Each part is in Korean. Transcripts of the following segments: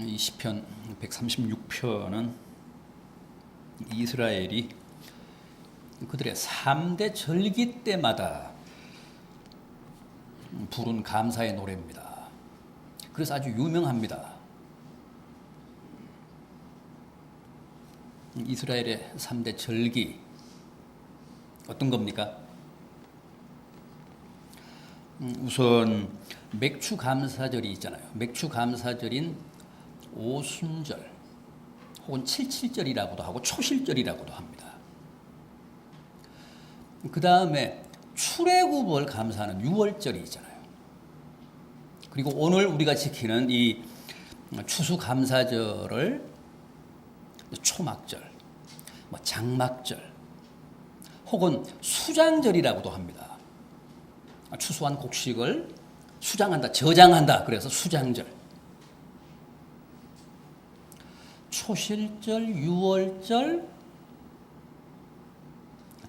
이 시편 136편은 이스라엘이 그들의 3대 절기 때마다 부른 감사의 노래입니다. 그래서 아주 유명합니다. 이스라엘의 3대 절기 어떤 겁니까? 우선 맥추 감사절이 있잖아요. 맥추 감사절인 오순절 혹은 칠칠절이라고도 하고 초실절이라고도 합니다. 그 다음에 출애굽을 감사하는 유월절이 있잖아요. 그리고 오늘 우리가 지키는 이 추수감사절을 초막절, 장막절 혹은 수장절이라고도 합니다. 추수한 곡식을 수장한다, 저장한다. 그래서 수장절. 초실절, 유월절,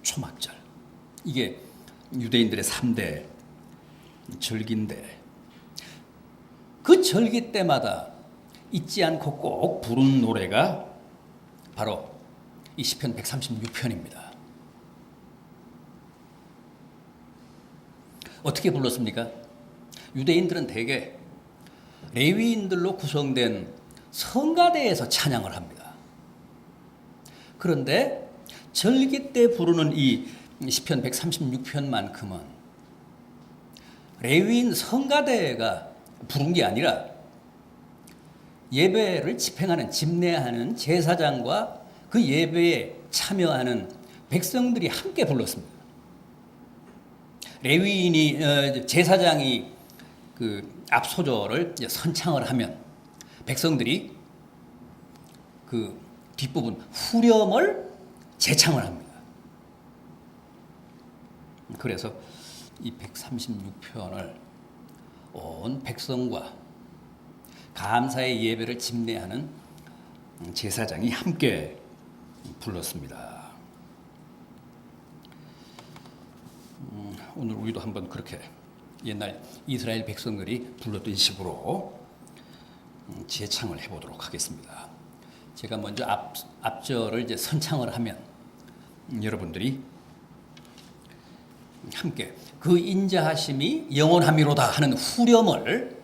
초막절. 이게 유대인들의 3대 절기인데 그 절기 때마다 잊지 않고 꼭 부른 노래가 바로 이 시편 136편입니다. 어떻게 불렀습니까? 유대인들은 대개 레위인들로 구성된 성가대에서 찬양을 합니다. 그런데 절기 때 부르는 이 시편 136편만큼은 레위인 성가대가 부른 게 아니라 예배를 집행하는 집례하는 제사장과 그 예배에 참여하는 백성들이 함께 불렀습니다. 레위인이 제사장이 그 앞소절을 선창을 하면 백성들이 그 뒷부분 후렴을 재창을 합니다. 그래서 이 136편을 온 백성과 감사의 예배를 집례하는 제사장이 함께 불렀습니다. 오늘 우리도 한번 그렇게 옛날 이스라엘 백성들이 불렀던 식으로 재창을 해보도록 하겠습니다. 제가 먼저 앞절을 이제 선창을 하면 여러분들이 함께 그 인자하심이 영원하미로다 하는 후렴을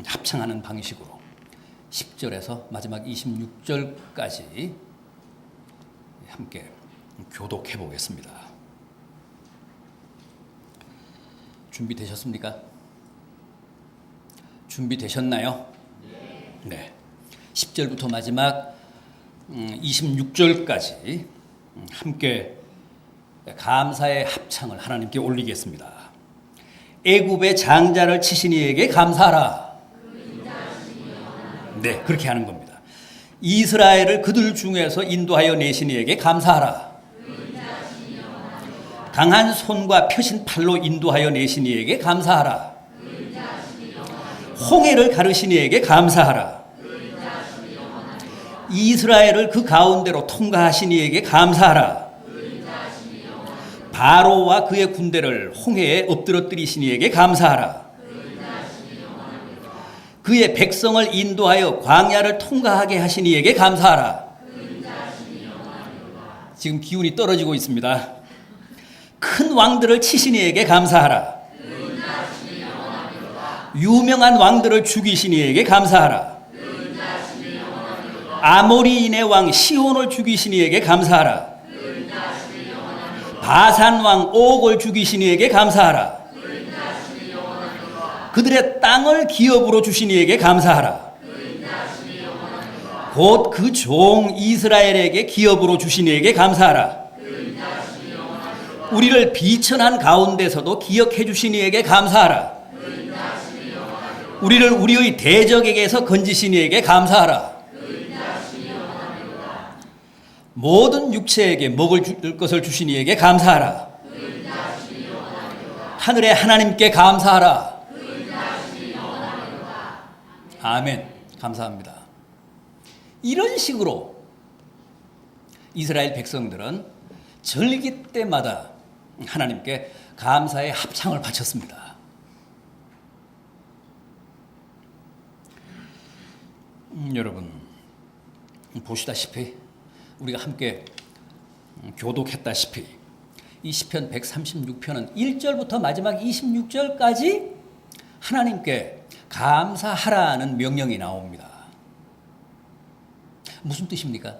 합창하는 방식으로 10절에서 마지막 26절까지 함께 교독해 보겠습니다. 준비되셨습니까? 준비되셨나요? 네. 10절부터 마지막 26절까지 함께 감사의 합창을 하나님께 올리겠습니다. 애굽의 장자를 치신 이에게 감사하라. 네, 그렇게 하는 겁니다. 이스라엘을 그들 중에서 인도하여 내신 이에게 감사하라. 강한 손과 펴신 팔로 인도하여 내신 이에게 감사하라. 홍해를 가르신 이에게 감사하라. 이스라엘을 그 가운데로 통과하신 이에게 감사하라. 바로와 그의 군대를 홍해에 엎드러뜨리신 이에게 감사하라. 그의 백성을 인도하여 광야를 통과하게 하신 이에게 감사하라. 지금 기운이 떨어지고 있습니다. 큰 왕들을 치신 이에게 감사하라. 유명한 왕들을 죽이신 이에게 감사하라. 아모리인의 왕 시온을 죽이신 이에게 감사하라. 바산 왕 옥을 죽이신 이에게 감사하라. 그들의 땅을 기업으로 주신 이에게 감사하라. 곧 그 종 이스라엘에게 기업으로 주신 이에게 감사하라. 우리를 비천한 가운데서도 기억해 주신 이에게 감사하라. 우리를 우리의 대적에게서 건지신 이에게 감사하라. 모든 육체에게 먹을 줄 것을 주신 이에게 감사하라. 하늘의 하나님께 감사하라. 아멘. 감사합니다. 이런 식으로 이스라엘 백성들은 절기 때마다 하나님께 감사의 합창을 바쳤습니다. 여러분 보시다시피 우리가 함께 교독했다시피 이 시편 136편은 1절부터 마지막 26절까지 하나님께 감사하라는 명령이 나옵니다. 무슨 뜻입니까?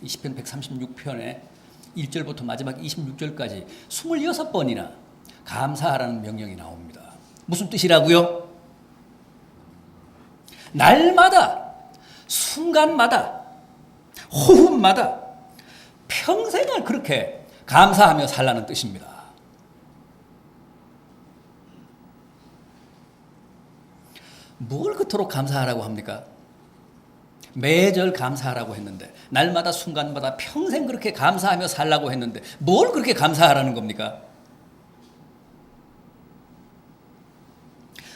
이 시편 136편에 1절부터 마지막 26절까지 26번이나 감사하라는 명령이 나옵니다. 무슨 뜻이라고요? 날마다, 순간마다, 호흡마다 평생을 그렇게 감사하며 살라는 뜻입니다. 뭘 그토록 감사하라고 합니까? 매절 감사하라고 했는데, 날마다 순간마다 평생 그렇게 감사하며 살라고 했는데 뭘 그렇게 감사하라는 겁니까?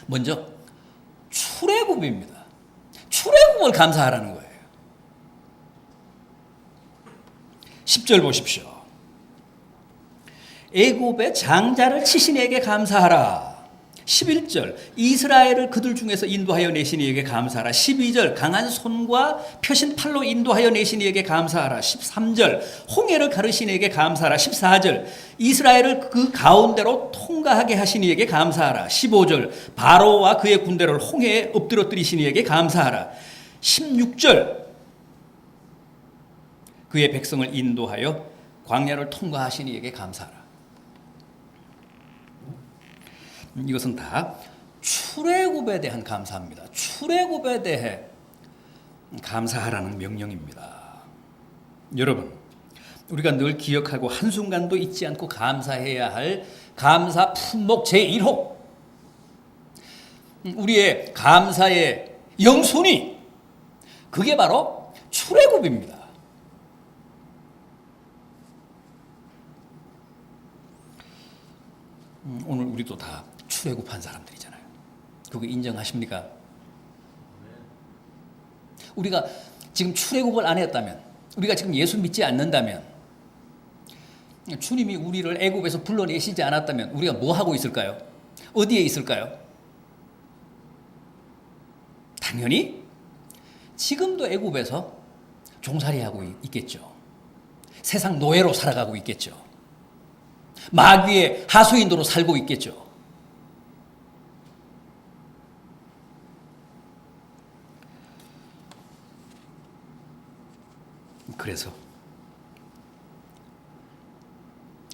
먼저 출애굽입니다. 출애굽을 감사하라는 거예요. 10절 보십시오. 애굽의 장자를 치신 이에게 감사하라. 11절 이스라엘을 그들 중에서 인도하여 내신 이에게 감사하라. 12절 강한 손과 펴신 팔로 인도하여 내신 이에게 감사하라. 13절 홍해를 가르신 이에게 감사하라. 14절 이스라엘을 그 가운데로 통과하게 하신 이에게 감사하라. 15절 바로와 그의 군대를 홍해에 엎드러뜨리신 이에게 감사하라. 16절 그의 백성을 인도하여 광야를 통과하신 이에게 감사하라. 이것은 다 출애굽에 대한 감사입니다. 출애굽에 대해 감사하라는 명령입니다. 여러분, 우리가 늘 기억하고 한순간도 잊지 않고 감사해야 할 감사 품목 제1호, 우리의 감사의 영순위, 그게 바로 출애굽입니다. 오늘 우리도 다 출애굽한 사람들이잖아요. 그거 인정하십니까? 우리가 지금 출애굽을 안 했다면, 우리가 지금 예수 믿지 않는다면, 주님이 우리를 애굽에서 불러내시지 않았다면 우리가 뭐 하고 있을까요? 어디에 있을까요? 당연히 지금도 애굽에서 종살이하고 있겠죠. 세상 노예로 살아가고 있겠죠. 마귀의 하수인도로 살고 있겠죠. 그래서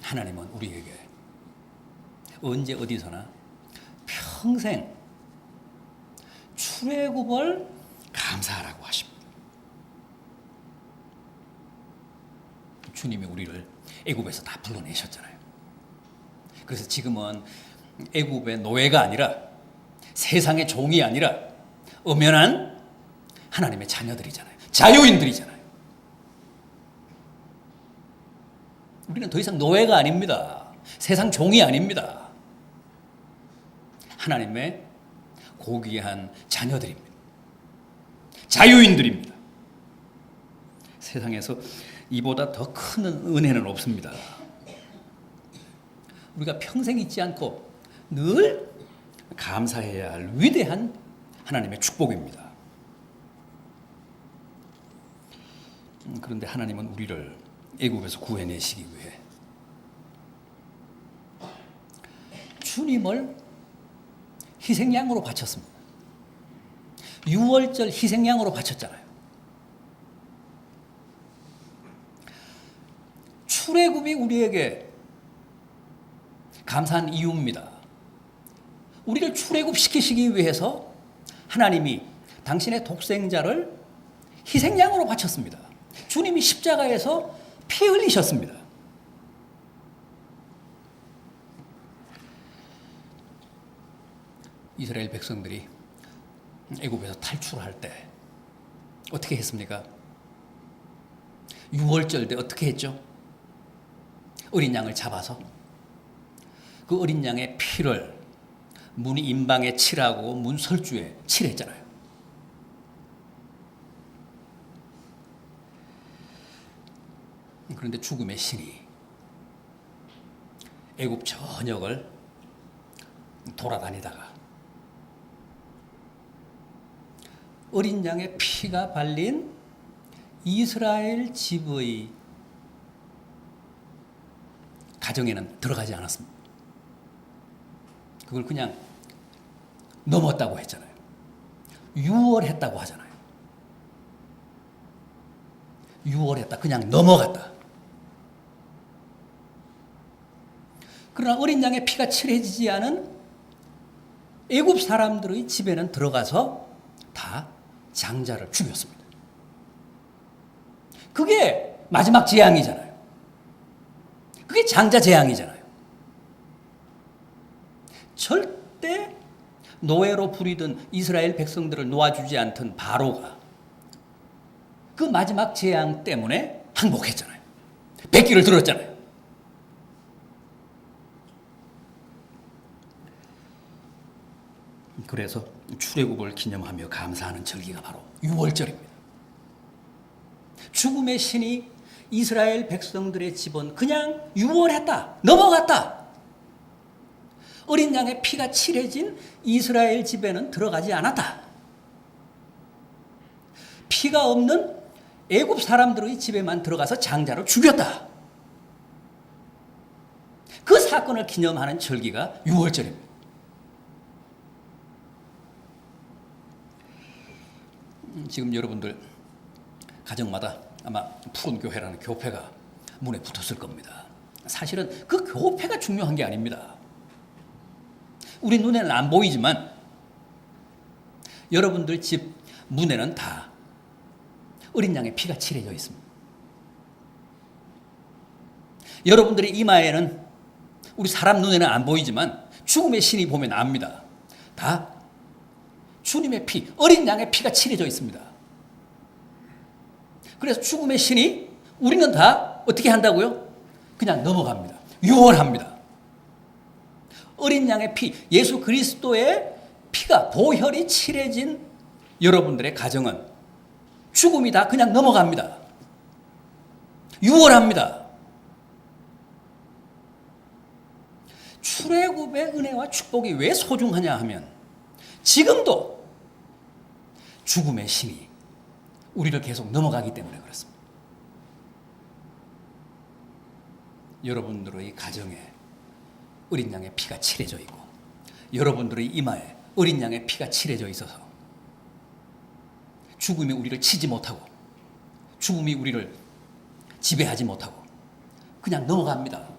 하나님은 우리에게 언제 어디서나 평생 출애굽을 감사하라고 하십니다. 주님이 우리를 애굽에서 다 불러내셨잖아요. 그래서 지금은 애굽의 노예가 아니라, 세상의 종이 아니라 엄연한 하나님의 자녀들이잖아요. 자유인들이잖아요. 우리는 더 이상 노예가 아닙니다. 세상 종이 아닙니다. 하나님의 고귀한 자녀들입니다. 자유인들입니다. 세상에서 이보다 더 큰 은혜는 없습니다. 우리가 평생 잊지 않고 늘 감사해야 할 위대한 하나님의 축복입니다. 그런데 하나님은 우리를 애굽에서 구해내시기 위해 주님을 희생양으로 바쳤습니다. 유월절 희생양으로 바쳤잖아요. 출애굽이 우리에게 감사한 이유입니다. 우리를 출애굽시키시기 위해서 하나님이 당신의 독생자를 희생양으로 바쳤습니다. 주님이 십자가에서 피 흘리셨습니다. 이스라엘 백성들이 애굽에서 탈출할 때 어떻게 했습니까? 유월절 때 어떻게 했죠? 어린 양을 잡아서 그 어린 양의 피를 문 임방에 칠하고 문 설주에 칠했잖아요. 그런데 죽음의 신이 애굽 전역을 돌아다니다가 어린 양의 피가 발린 이스라엘 집의 가정에는 들어가지 않았습니다. 그걸 그냥 넘었다고 했잖아요. 유월했다고 하잖아요. 유월했다. 그냥 넘어갔다. 그러나 어린 양의 피가 칠해지지 않은 애굽 사람들의 집에는 들어가서 다 장자를 죽였습니다. 그게 마지막 재앙이잖아요. 그게 장자 재앙이잖아요. 절대 노예로 부리던 이스라엘 백성들을 놓아주지 않던 바로가 그 마지막 재앙 때문에 항복했잖아요. 백기를 들었잖아요. 그래서 출애굽을 기념하며 감사하는 절기가 바로 유월절입니다. 죽음의 신이 이스라엘 백성들의 집은 그냥 유월했다. 넘어갔다. 어린 양의 피가 칠해진 이스라엘 집에는 들어가지 않았다. 피가 없는 애굽 사람들의 집에만 들어가서 장자를 죽였다. 그 사건을 기념하는 절기가 유월절입니다. 지금 여러분들 가정마다 아마 푸른교회라는 교회가 문에 붙었을 겁니다. 사실은 그 교회가 중요한 게 아닙니다. 우리 눈에는 안 보이지만 여러분들 집 문에는 다 어린 양의 피가 칠해져 있습니다. 여러분들의 이마에는 우리 사람 눈에는 안 보이지만 죽음의 신이 보면 압니다. 다 주님의 피, 어린 양의 피가 칠해져 있습니다. 그래서 죽음의 신이 우리는 다 어떻게 한다고요? 그냥 넘어갑니다. 유월합니다. 어린 양의 피, 예수 그리스도의 피가 보혈이 칠해진 여러분들의 가정은 죽음이 다 그냥 넘어갑니다. 유월합니다. 출애굽의 은혜와 축복이 왜 소중하냐 하면 지금도 죽음의 신이 우리를 계속 넘어가기 때문에 그렇습니다. 여러분들의 가정에 어린 양의 피가 칠해져 있고 여러분들의 이마에 어린 양의 피가 칠해져 있어서 죽음이 우리를 치지 못하고 죽음이 우리를 지배하지 못하고 그냥 넘어갑니다.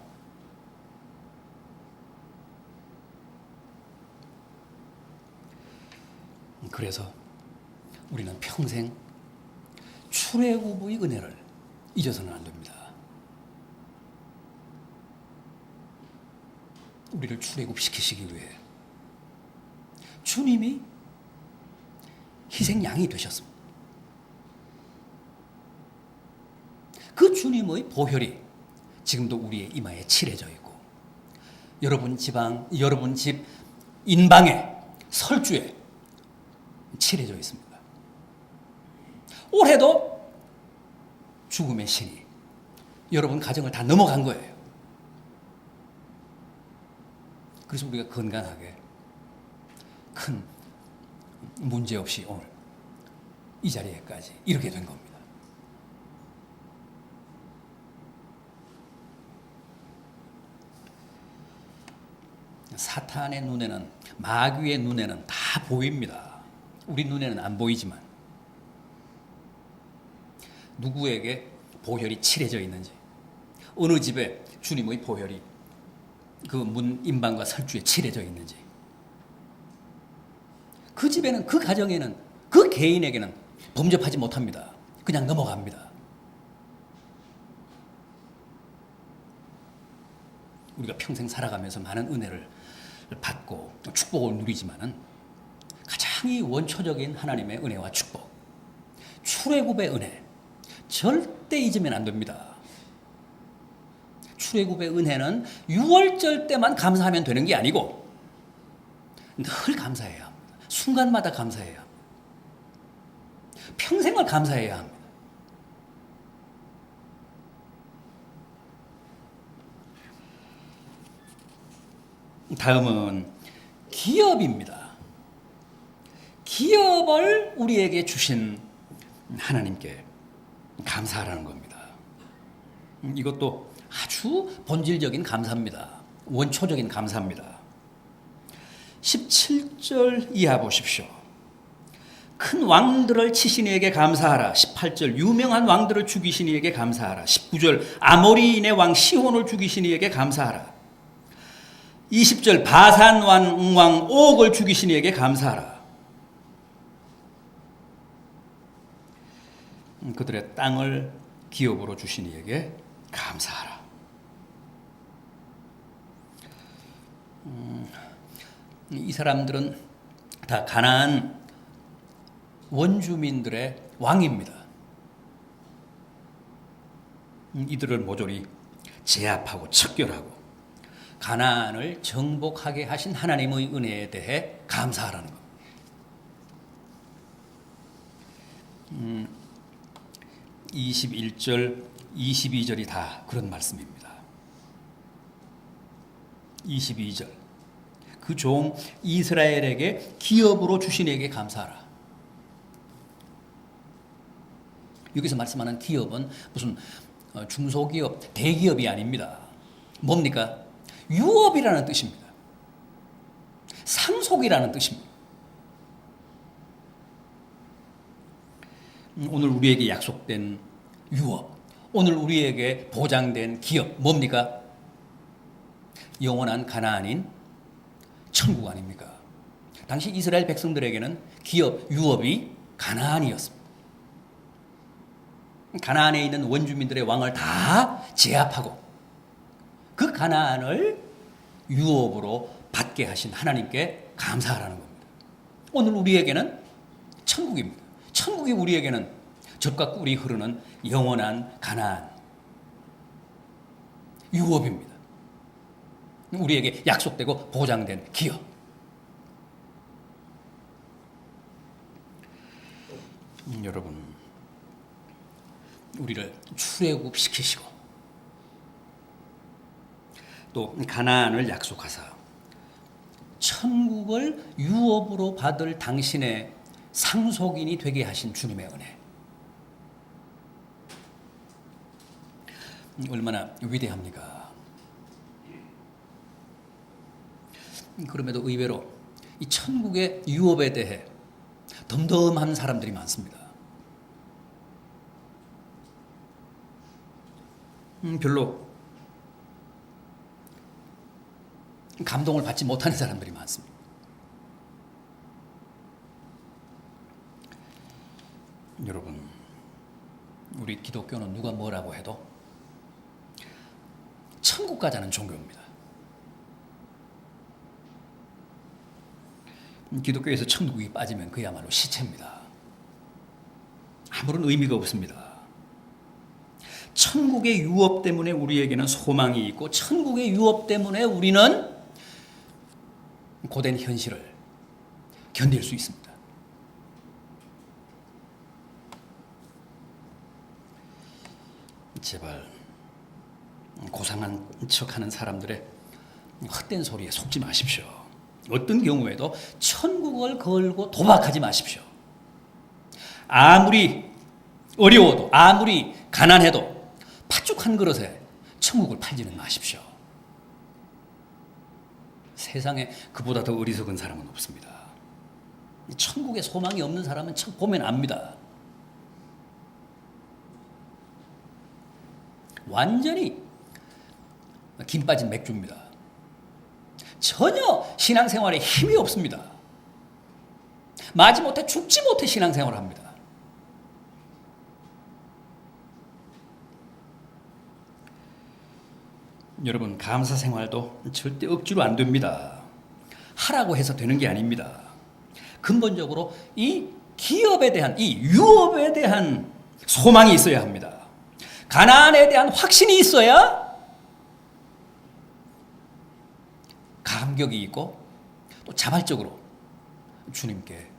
그래서 우리는 평생 출애굽의 은혜를 잊어서는 안 됩니다. 우리를 출애굽시키시기 위해 주님이 희생양이 되셨습니다. 그 주님의 보혈이 지금도 우리의 이마에 칠해져 있고 여러분 집 인방에 설주에 칠해져 있습니다. 올해도 죽음의 신이 여러분 가정을 다 넘어간 거예요. 그래서 우리가 건강하게 큰 문제 없이 오늘 이 자리에까지 이렇게 된 겁니다. 사탄의 눈에는, 마귀의 눈에는 다 보입니다. 우리 눈에는 안 보이지만 누구에게 보혈이 칠해져 있는지, 어느 집에 주님의 보혈이 그 문 인방과 설주에 칠해져 있는지, 그 집에는, 그 가정에는, 그 개인에게는 범접하지 못합니다. 그냥 넘어갑니다. 우리가 평생 살아가면서 많은 은혜를 받고 축복을 누리지만은 가장 이 원초적인 하나님의 은혜와 축복, 출애굽의 은혜, 절대 잊으면 안 됩니다. 출애굽의 은혜는 6월절 때만 감사하면 되는 게 아니고 늘 감사해야 합니다. 순간마다 감사해야 합니다. 평생을 감사해야 합니다. 다음은 기업입니다. 기업 기업을 우리에게 주신 하나님께 감사하라는 겁니다. 이것도 아주 본질적인 감사입니다. 원초적인 감사입니다. 17절 이하 보십시오. 큰 왕들을 치신 이에게 감사하라. 18절 유명한 왕들을 죽이신 이에게 감사하라. 19절 아모리인의 왕 시혼을 죽이신 이에게 감사하라. 20절 바산 왕 옥을 죽이신 이에게 감사하라. 그들의 땅을 기업으로 주신 이에게 감사하라. 이 사람들은 다 가나안 원주민들의 왕입니다. 이들을 모조리 제압하고 척결하고 가나안을 정복하게 하신 하나님의 은혜에 대해 감사하라는 겁니다. 21절, 22절이 다 그런 말씀입니다. 22절 그 종 이스라엘에게 기업으로 주신 이에게 감사하라. 여기서 말씀하는 기업은 무슨 중소기업, 대기업이 아닙니다. 뭡니까? 유업이라는 뜻입니다. 상속이라는 뜻입니다. 오늘 우리에게 약속된 유업, 오늘 우리에게 보장된 기업, 뭡니까? 영원한 가나안인 천국 아닙니까? 당시 이스라엘 백성들에게는 기업, 유업이 가나안이었습니다. 가나안에 있는 원주민들의 왕을 다 제압하고 그 가나안을 유업으로 받게 하신 하나님께 감사하라는 겁니다. 오늘 우리에게는 천국입니다. 천국이 우리에게는 젖과 꿀이 흐르는 영원한 가나안 유업입니다. 우리에게 약속되고 보장된 기업. 여러분, 우리를 출애굽시키시고 또 가나안을 약속하사 천국을 유업으로 받을 당신의 상속인이 되게 하신 주님의 은혜. 얼마나 위대합니까? 그럼에도 의외로 이 천국의 유업에 대해 덤덤한 사람들이 많습니다. 별로 감동을 받지 못하는 사람들이 많습니다. 여러분, 우리 기독교는 누가 뭐라고 해도 천국 가자는 종교입니다. 기독교에서 천국이 빠지면 그야말로 시체입니다. 아무런 의미가 없습니다. 천국의 유업 때문에 우리에게는 소망이 있고 천국의 유업 때문에 우리는 고된 현실을 견딜 수 있습니다. 제발 고상한 척하는 사람들의 헛된 소리에 속지 마십시오. 어떤 경우에도 천국을 걸고 도박하지 마십시오. 아무리 어려워도 아무리 가난해도 팥죽 한 그릇에 천국을 팔지는 마십시오. 세상에 그보다 더 어리석은 사람은 없습니다. 천국에 소망이 없는 사람은 보면 압니다. 완전히 김 빠진 맥주입니다. 전혀 신앙생활에 힘이 없습니다. 마지못해 죽지 못해 신앙생활을 합니다. 여러분, 감사생활도 절대 억지로 안 됩니다. 하라고 해서 되는 게 아닙니다. 근본적으로 이 기업에 대한, 이 유업에 대한 소망이 있어야 합니다. 가나안에 대한 확신이 있어야 감격이 있고 또 자발적으로 주님께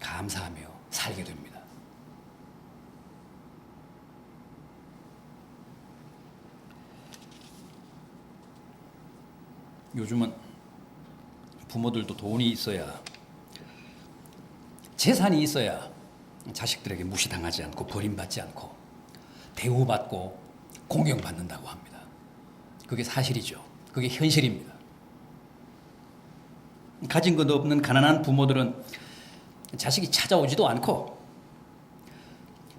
감사하며 살게 됩니다. 요즘은 부모들도 돈이 있어야 재산이 있어야 자식들에게 무시당하지 않고 버림받지 않고 대우받고 공경받는다고 합니다. 그게 사실이죠. 그게 현실입니다. 가진 것 없는 가난한 부모들은 자식이 찾아오지도 않고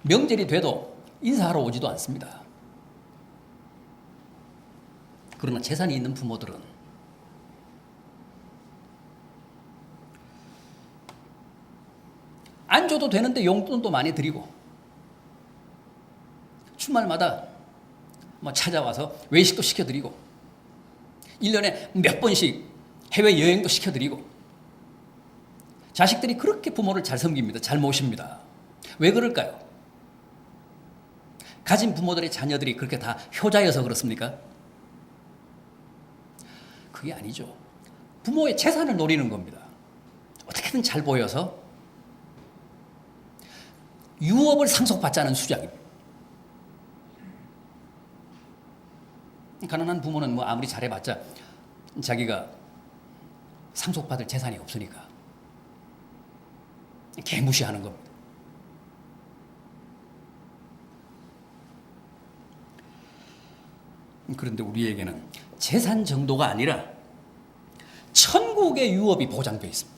명절이 돼도 인사하러 오지도 않습니다. 그러나 재산이 있는 부모들은 안 줘도 되는데 용돈도 많이 드리고 주말마다 찾아와서 외식도 시켜드리고 1년에 몇 번씩 해외여행도 시켜드리고 자식들이 그렇게 부모를 잘 섬깁니다. 잘 모십니다. 왜 그럴까요? 가진 부모들의 자녀들이 그렇게 다 효자여서 그렇습니까? 그게 아니죠. 부모의 재산을 노리는 겁니다. 어떻게든 잘 보여서 유업을 상속받자는 수작입니다. 가난한 부모는 아무리 잘해봤자 자기가 상속받을 재산이 없으니까 개무시하는 겁니다. 그런데 우리에게는 재산 정도가 아니라 천국의 유업이 보장되어 있습니다.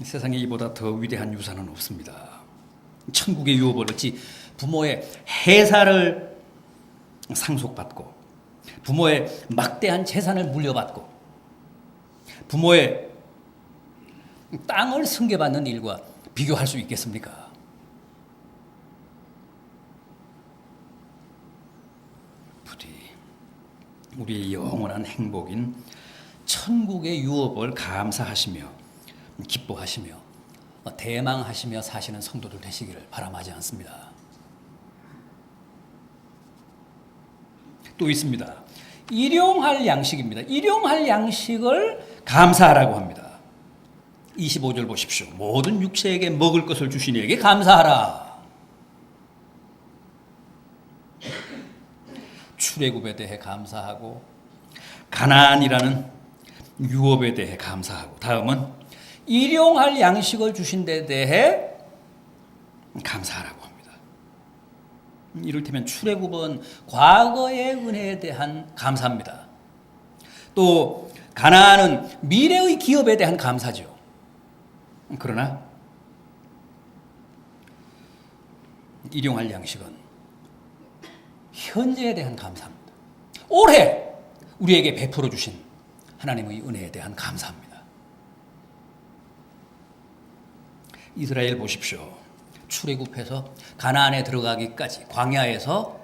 세상에 이보다 더 위대한 유산은 없습니다. 천국의 유업을 어찌 부모의 해사를 상속받고 부모의 막대한 재산을 물려받고 부모의 땅을 승계받는 일과 비교할 수 있겠습니까? 부디 우리의 영원한 행복인 천국의 유업을 감사하시며 기뻐하시며 대망하시며 사시는 성도들 되시기를 바람하지 않습니다. 또 있습니다. 일용할 양식입니다. 일용할 양식을 감사하라고 합니다. 25절 보십시오. 모든 육체에게 먹을 것을 주신 이에게 감사하라. 출애굽에 대해 감사하고 가나안이라는 유업에 대해 감사하고 다음은 일용할 양식을 주신 데 대해 감사하라고 합니다. 이를테면 출애굽은 과거의 은혜에 대한 감사입니다. 또 가나안은 미래의 기업에 대한 감사죠. 그러나 일용할 양식은 현재에 대한 감사입니다. 올해 우리에게 베풀어 주신 하나님의 은혜에 대한 감사합니다. 이스라엘 보십시오. 출애굽해서 가나안에 들어가기까지 광야에서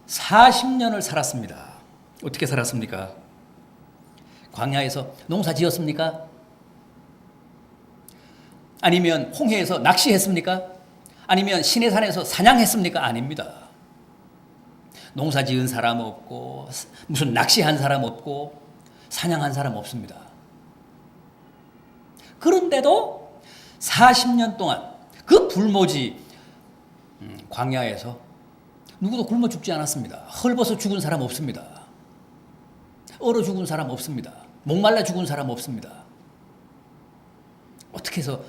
40년을 살았습니다. 어떻게 살았습니까? 광야에서 농사 지었습니까? 아니면 홍해에서 낚시했습니까? 아니면 시내산에서 사냥했습니까? 아닙니다. 농사 지은 사람 없고 무슨 낚시한 사람 없고 사냥한 사람 없습니다. 그런데도 40년 동안 그 불모지 광야에서 누구도 굶어 죽지 않았습니다. 헐벗어 죽은 사람 없습니다. 얼어 죽은 사람 없습니다. 목말라 죽은 사람 없습니다. 어떻게 해서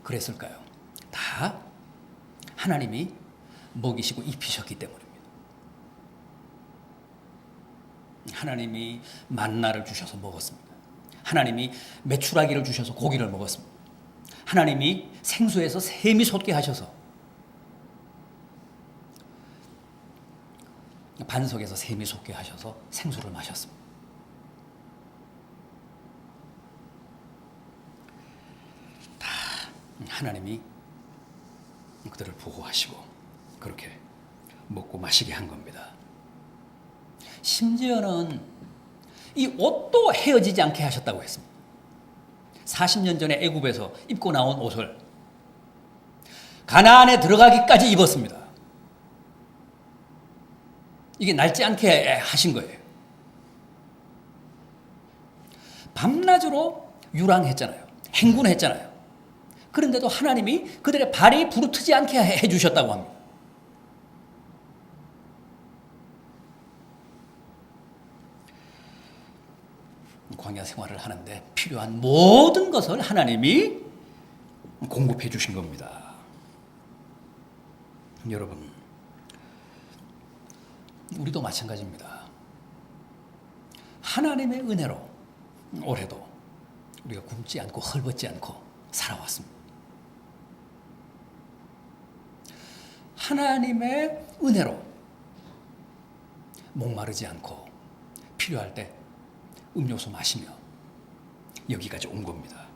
그랬을까요? 다 하나님이 먹이시고 입히셨기 때문입니다. 하나님이 만나를 주셔서 먹었습니다. 하나님이 메추라기를 주셔서 고기를 먹었습니다. 하나님이 생수에서 샘이 솟게 하셔서 반석에서 샘이 솟게 하셔서 생수를 마셨습니다. 다 하나님이 그들을 보호하시고 그렇게 먹고 마시게 한 겁니다. 심지어는 이 옷도 헤어지지 않게 하셨다고 했습니다. 40년 전에 애굽에서 입고 나온 옷을 가나안에 들어가기까지 입었습니다. 이게 낡지 않게 하신 거예요. 밤낮으로 유랑했잖아요. 행군했잖아요. 그런데도 하나님이 그들의 발이 부르트지 않게 해주셨다고 합니다. 광야 자녀 생활을 하는데 필요한 모든 것을 하나님이 공급해 주신 겁니다. 여러분, 우리도 마찬가지입니다. 하나님의 은혜로 올해도 우리가 굶지 않고 헐벗지 않고 살아왔습니다. 하나님의 은혜로 목마르지 않고 필요할 때 음료수 마시며 여기까지 온 겁니다.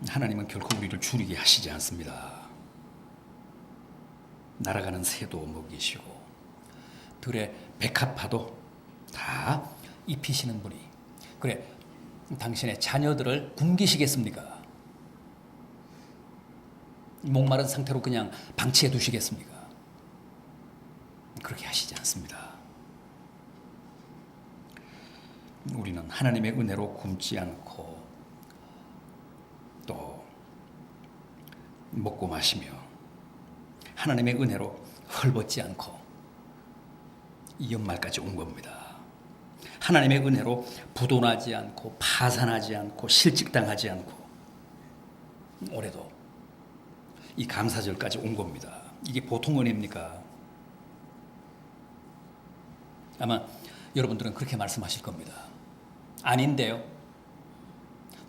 하나님은 결코 우리를 줄이게 하시지 않습니다. 날아가는 새도 먹이시고 들의 백합화도 다 입히시는 분이, 그래 당신의 자녀들을 굶기시겠습니까? 목마른 상태로 그냥 방치해 두시겠습니까? 그렇게 하시지 않습니다. 우리는 하나님의 은혜로 굶지 않고 또 먹고 마시며 하나님의 은혜로 헐벗지 않고 이 연말까지 온 겁니다. 하나님의 은혜로 부도나지 않고 파산하지 않고 실직당하지 않고 올해도 이 감사절까지 온 겁니다. 이게 보통 은혜입니까? 아마 여러분들은 그렇게 말씀하실 겁니다. 아닌데요.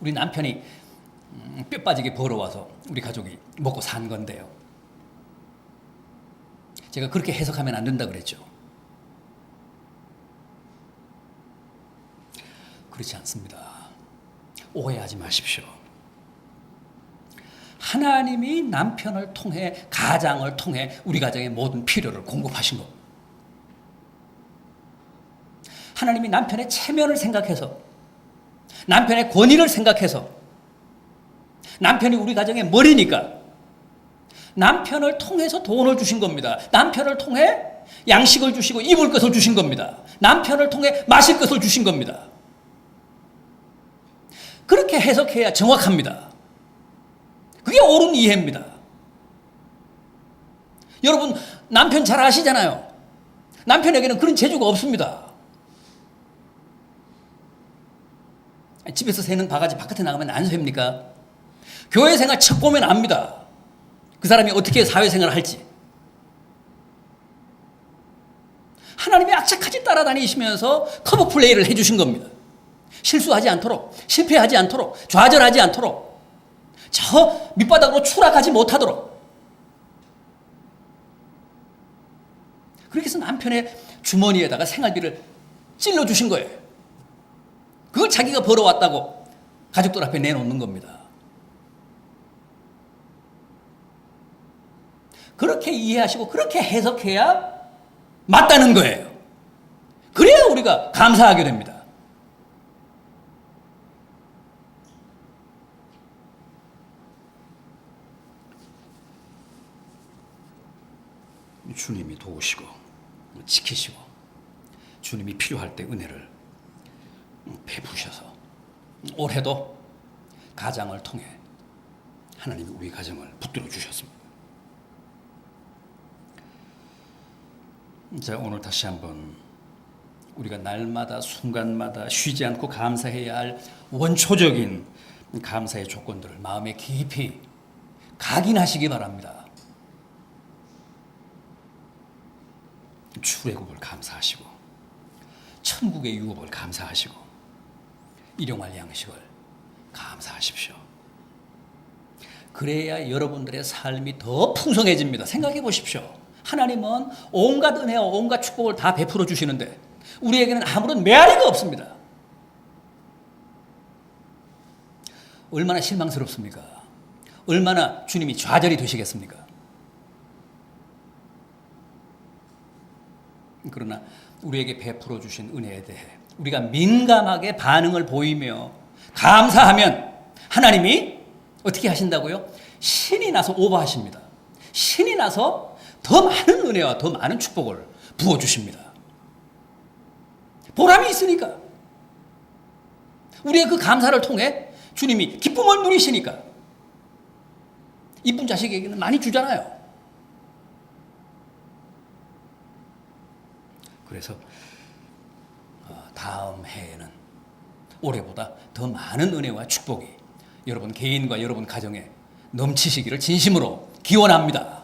우리 남편이 뼈 빠지게 벌어와서 우리 가족이 먹고 산 건데요. 제가 그렇게 해석하면 안 된다 그랬죠. 그렇지 않습니다. 오해하지 마십시오. 하나님이 남편을 통해, 가장을 통해 우리 가정의 모든 필요를 공급하신 겁니다. 하나님이 남편의 체면을 생각해서, 남편의 권위를 생각해서, 남편이 우리 가정의 머리니까 남편을 통해서 돈을 주신 겁니다. 남편을 통해 양식을 주시고 입을 것을 주신 겁니다. 남편을 통해 마실 것을 주신 겁니다. 그렇게 해석해야 정확합니다. 그게 옳은 이해입니다. 여러분, 남편 잘 아시잖아요. 남편에게는 그런 재주가 없습니다. 집에서 새는 바가지 바깥에 나가면 안 셉니까? 교회 생활 첫 보면 압니다. 그 사람이 어떻게 사회생활을 할지. 하나님이 악착같이 따라다니시면서 커버 플레이를 해주신 겁니다. 실수하지 않도록, 실패하지 않도록, 좌절하지 않도록, 저 밑바닥으로 추락하지 못하도록. 그렇게 해서 남편의 주머니에다가 생활비를 찔러주신 거예요. 그걸 자기가 벌어왔다고 가족들 앞에 내놓는 겁니다. 그렇게 이해하시고 그렇게 해석해야 맞다는 거예요. 그래야 우리가 감사하게 됩니다. 주님이 도우시고 지키시고 주님이 필요할 때 은혜를 베푸셔서 올해도 가장을 통해 하나님이 우리 가정을 붙들어 주셨습니다. 자, 오늘 다시 한번 우리가 날마다 순간마다 쉬지 않고 감사해야 할 원초적인 감사의 조건들을 마음에 깊이 각인하시기 바랍니다. 출애굽을 감사하시고 천국의 유업을 감사하시고 일용할 양식을 감사하십시오. 그래야 여러분들의 삶이 더 풍성해집니다. 생각해 보십시오. 하나님은 온갖 은혜와 온갖 축복을 다 베풀어 주시는데 우리에게는 아무런 메아리가 없습니다. 얼마나 실망스럽습니까? 얼마나 주님이 좌절이 되시겠습니까? 그러나 우리에게 베풀어 주신 은혜에 대해 우리가 민감하게 반응을 보이며 감사하면 하나님이 어떻게 하신다고요? 신이 나서 오버하십니다. 신이 나서 더 많은 은혜와 더 많은 축복을 부어주십니다. 보람이 있으니까. 우리의 그 감사를 통해 주님이 기쁨을 누리시니까. 이쁜 자식에게는 많이 주잖아요. 그래서 다음 해에는 올해보다 더 많은 은혜와 축복이 여러분 개인과 여러분 가정에 넘치시기를 진심으로 기원합니다.